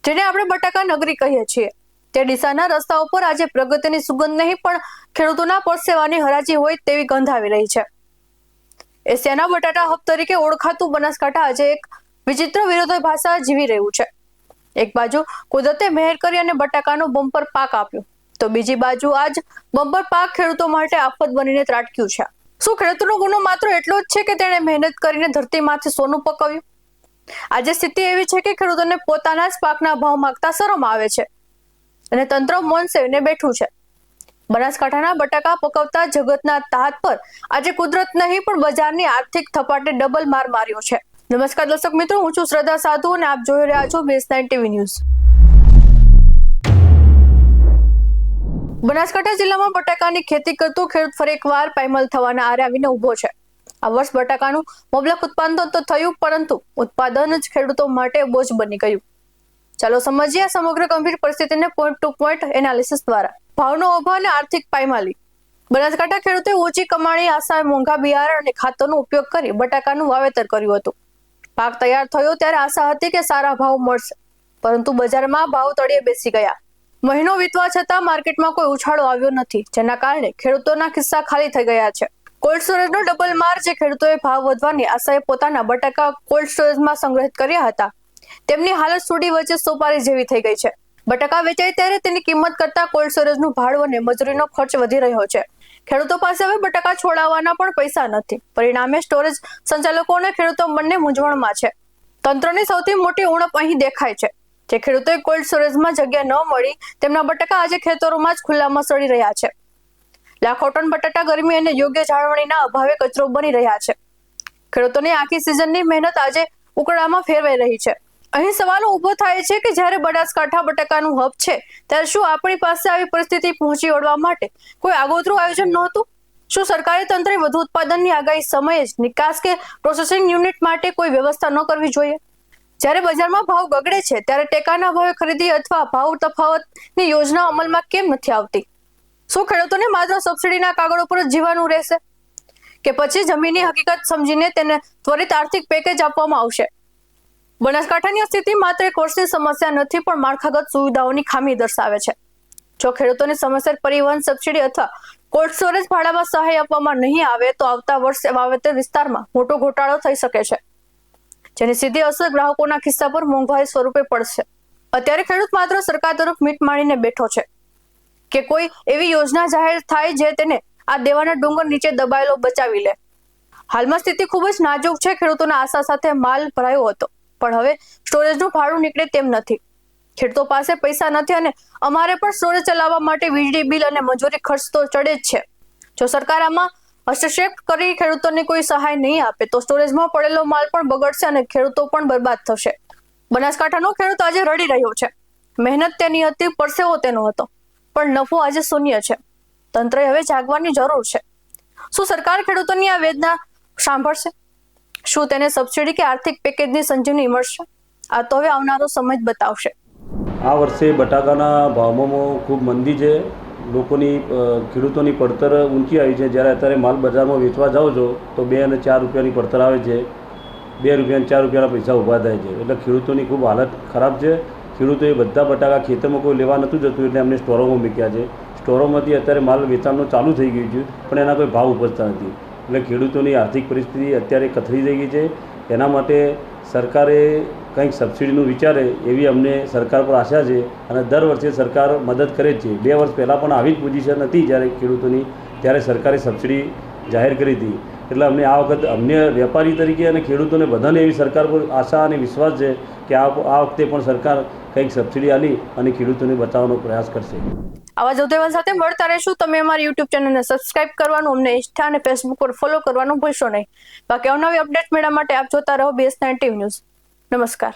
જેને આપણે બટાકા નગરી કહીએ છીએ, તે ડીસાના રસ્તાઓ પર આજે પ્રગતિની સુગંધ નહીં પણ ખેડૂતોના પરસેવાની હરાજી હોય તેવી ગંધ આવી રહી છે. એશિયાના બટાટા હબ તરીકે ઓળખાતું બનાસકાંઠા આજે એક વિચિત્ર વિરોધાભાસ જીવી રહ્યું છે. એક બાજુ કુદરતે મહેર કરી અને બટાકાનો બમ્પર પાક આપ્યો, તો બીજી બાજુ આજ બમ્પર પાક ખેડૂતો માટે આફત બનીને ત્રાટક્યું છે. શું ખેડૂતોનો ગુનો માત્ર એટલો જ છે કે તેણે મહેનત કરીને ધરતીમાંથી સોનું પકવ્યું? આજે સ્થિતિ એવી છે કે ખેડૂતોને પોતાના જ પાકના ભાવ માંગતા શરમ આવે છે અને તંત્ર મૌન સેવીને બેઠું છે. બનાસકાંઠાના બટાકા પકવતા જગતના તાત પર આજે કુદરત નહીં પણ બજારની આર્થિક થપાટે ડબલ માર માર્યો છે. નમસ્કાર દર્શક મિત્રો, હું છું શ્રદ્ધા સાધુ અને આપ જોઈ રહ્યા છો BS9 TV ન્યૂઝ. બનાસકાંઠા જિલ્લામાં બટાકાની ખેતી કરતો ખેડૂત ફરી એકવાર પાયમાલ થવાના આરે આવીને ઉભો છે. આ વર્ષ બટાકાનું મબલક ઉત્પાદન તો થયું, પરંતુ ઉત્પાદન જ ખેડૂતો માટે બોજ બની ગયું. ચાલો સમજીએ આ સમગ્ર ગંભીર પરિસ્થિતિને પોઈન્ટ ટુ પોઈન્ટ એનાલિસિસ દ્વારા. ભાવનો અભાવ અને આર્થિક પાયમાલી. બનાસકાંઠા ખેડૂતે ઓછી કમાણી આશા મોંઘા બિયારણ અને ખાતરનો ઉપયોગ કરી બટાકાનું વાવેતર કર્યું હતું. પાક તૈયાર થયો ત્યારે આશા હતી કે સારા ભાવ મળશે, પરંતુ બજારમાં ભાવ તળિયે બેસી ગયા. મહિનો વીતવા છતાં માર્કેટમાં કોઈ ઉછાળો આવ્યો નથી, જેના કારણે ખેડૂતોના ખિસ્સા ખાલી થઈ ગયા છે. કોલ્ડ સ્ટોરેજનો ડબલ માર. જે ખેડૂતોએ ભાવ વધવાની આશાએ પોતાના બટાકા કોલ્ડ સ્ટોરેજમાં સંગ્રહિત કર્યા હતા, તેમની હાલત સુડી વચ્ચે સોપારી જેવી થઈ ગઈ છે. બટાકા વેચાય ત્યારે તેની કિંમત કરતા કોલ્ડ સ્ટોરેજનું ભાડું અને મજૂરીનો ખર્ચ વધી રહ્યો છે. ખેડૂતો પાસે હવે બટાકા છોડાવવાના પણ પૈસા નથી. પરિણામે સ્ટોરેજ સંચાલકો અને ખેડૂતો બંને મૂંઝવણમાં છે. તંત્રની સૌથી મોટી ઉણપ અહીં દેખાય છે. જે ખેડૂતોએ કોલ્ડ સ્ટોરેજમાં જગ્યા ન મળી, તેમના બટાકા આજે ખેતરોમાં જ ખુલ્લામાં સડી રહ્યા છે. લાખો ટન બટાટા ગરમી અને યોગ્ય જાળવણીના અભાવે કચરો બની રહ્યા છે. ખેડૂતોની આખી સિઝનની મહેનત આજે ઉકળામાં ફેરવાઈ રહી છે. અહીં સવાલો ઉભો થાય છે કે જ્યારે બનાસકાંઠા બટાકાનું હબ છે, ત્યારે શું આપણી પાસે આવી પરિસ્થિતિ પહોંચી વળવા માટે કોઈ આગોતરું આયોજન નહોતું? શું સરકારી તંત્રે વધુ ઉત્પાદનની આગાહી સમયે જ નિકાસ કે પ્રોસેસિંગ યુનિટ માટે કોઈ વ્યવસ્થા ન કરવી જોઈએ? જ્યારે બજારમાં ભાવ ગગડે છે ત્યારે ટેકાના ભાવે ખરીદી અથવા ભાવ તફાવતની યોજના અમલમાં કેમ નથી આવતી? શું ખેડૂતોને માત્ર સબસિડીના કાગળો પર જ જીવવાનું રહેશે, કે પછી જમીનની હકીકત સમજીને તેને ત્વરિત આર્થિક પેકેજ આપવામાં આવશે? બનાસકાંઠાની સ્થિતિ માત્ર એક વર્ષની સમસ્યા નથી, પણ માળખાગત સુવિધાઓની ખામી દર્શાવે છે. જો ખેડૂતોની સમયસર પરિવહન સબસિડી અથવા કોલ્ડ સ્ટોરેજ ભાડામાં સહાય આપવામાં નહીં આવે તો આવતા વર્ષે વાવેતર વિસ્તારમાં મોટો ઘોટાળો થઈ શકે છે, જેની સીધી અસર ગ્રાહકોના ખિસ્સા પર મોંઘવારી સ્વરૂપે પડશે. અત્યારે ખેડૂત માત્ર સરકાર તરફ મીટ માણીને બેઠો છે કે કોઈ એવી યોજના જાહેર થાય જે તેને આ દેવાના ડુંગર નીચે દબાયેલો બચાવી લે. હાલમાં સ્થિતિ ખૂબ જ નાજુક છે. ખેડૂતોના આશા સાથે માલ ભરાયો હતો, પણ હવે સ્ટોરેજનું ભાડું નીકળે તેમ નથી. ખેડૂતો પાસે પૈસા નથી અને અમારે પણ સ્ટોરેજ ચલાવવા માટે વીજળી બિલ અને મજૂરી ખર્ચ તો ચડે જ છે. જો સરકાર આમાં હસ્તક્ષેપ કરી ખેડૂતોને કોઈ સહાય નહીં આપે તો સ્ટોરેજમાં પડેલો માલ પણ બગડશે અને ખેડૂતો પણ બરબાદ થશે. બનાસકાંઠાનો ખેડૂત આજે રડી રહ્યો છે. મહેનત તેની હતી, પરસેવો તેનો હતો, પણ નફો આજે શૂન્ય છે. તંત્રએ હવે જાગવાની જરૂર છે. શું સરકાર ખેડૂતોની આ વેદના સાંભળશે? શું તેને સબસિડી કે આર્થિક પેકેજની સંજીવની મળશે? આ તો હવે આવનારો સમય જ બતાવશે. આ વર્ષે બટાકાના ભાવમાં ખૂબ મંદી છે. ખેડૂતોની પડતર ઊંચી આવી છે. જ્યારે અત્યારે માલ બજારમાં વેચવા જાઓ છો તો 2 અને 4 રૂપિયાની પડતર આવે છે. 2 રૂપિયા અને 4 રૂપિયાના પૈસા ઊભા થાય છે. એટલે ખેડૂતોની ખૂબ હાલત ખરાબ છે. ખેડૂતોએ બધા બટાકા ખેતરમાં કોઈ લેવા નહોતું જતું, એટલે એમને સ્ટોરોમાં મૂક્યા છે. સ્ટોરોમાંથી અત્યારે માલ વેચાણનું ચાલુ થઈ ગયું છે, પણ એના કોઈ ભાવ ઉપજતા નથી. એટલે ખેડૂતોની આર્થિક પરિસ્થિતિ અત્યારે કથળી થઈ ગઈ છે. એના માટે સરકારે કંઈક સબસિડીનું વિચારે એવી અમને સરકાર પર આશા છે, અને દર વર્ષે સરકાર મદદ કરે જ છે. 2 વર્ષ પહેલાં પણ આવી જ પોઝિશન હતી જ્યારે ખેડૂતોની, ત્યારે સરકારે સબસિડી જાહેર કરી હતી. એટલે અમને આ વખત અમને વેપારી તરીકે અને ખેડૂતોને બધાને એવી સરકાર પર આશા અને વિશ્વાસ છે કે આ વખતે પણ સરકાર કંઈક સબસિડી આપી અને ખેડૂતોને બચાવવાનો પ્રયાસ કરશે. આવા જ ઉદ્દેશ સાથે મળતા રહેશું. તમે અમારી YouTube ચેનલને સબસ્ક્રાઇબ કરવાનું, અમને ઇન્સ્ટા અને ફેસબુક પર ફોલો કરવાનું ભૂલશો નહીં. બાકી અવનવી અપડેટ મેળવવા માટે આપ જોતા રહો BS9 TV ન્યૂઝ. નમસ્કાર.